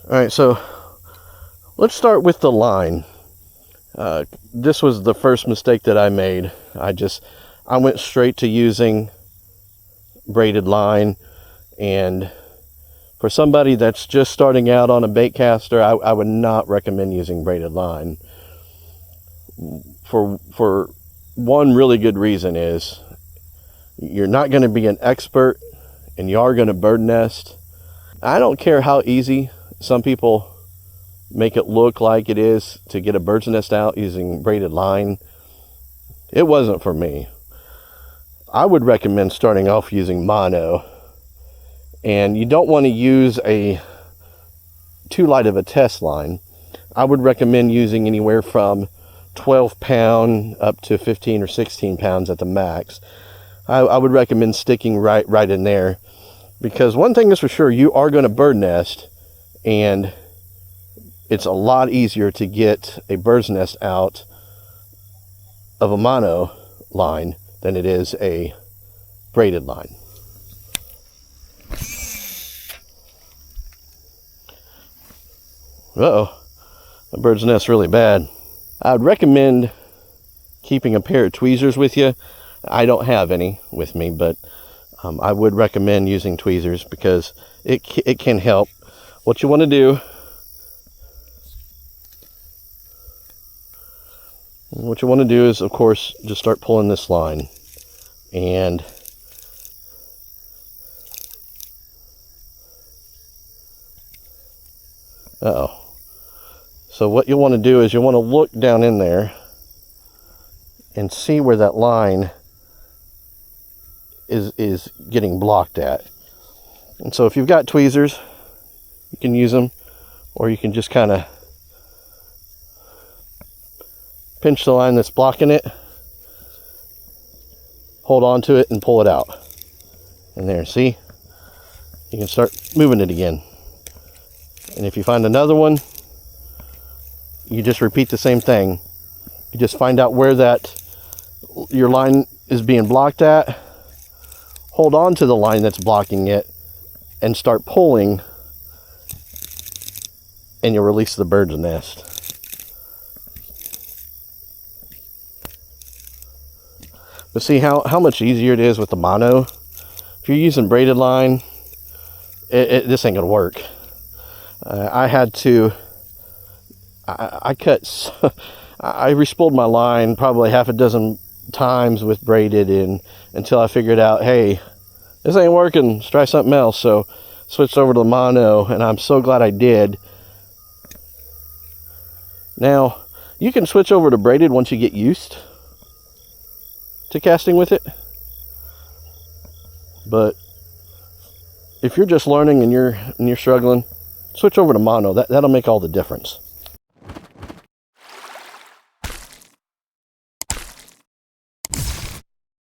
All right, so let's start with the line. This was the first mistake that I made. I went straight to using braided line, and for somebody that's just starting out on a baitcaster, I would not recommend using braided line. For one really good reason is you're not going to be an expert, and you are going to bird nest. I don't care how easy some people make it look like it is to get a bird's nest out using braided line. It wasn't for me. I would recommend starting off using mono, and you don't want to use too light of a test line. I would recommend using anywhere from 12 pound up to 15 or 16 pounds at the max. I would recommend sticking right in there, because one thing is for sure, you are going to bird nest, and it's a lot easier to get a bird's nest out of a mono line than it is a braided line. Uh-oh, the bird's nest really bad. I would recommend keeping a pair of tweezers with you. I don't have any with me, but I would recommend using tweezers because it can help. What you want to do, is, of course, just start pulling this line. And so what you want to do is you want to look down in there and see where that line is getting blocked at. And so if you've got tweezers, you can use them, or you can just kind of pinch the line that's blocking it, hold on to it, and pull it out. And there, see? You can start moving it again. And if you find another one, you just repeat the same thing. You just find out where your line is being blocked at, hold on to the line that's blocking it, and start pulling, and you'll release the bird's nest. But see how much easier it is with the mono? If you're using braided line, this ain't gonna work. I respooled my line probably half a dozen times with braided until I figured out, hey, this ain't working, let's try something else. So switched over to the mono, and I'm so glad I did. Now you can switch over to braided once you get used to casting with it, but if you're just learning and you're struggling, switch over to mono. That'll make all the difference.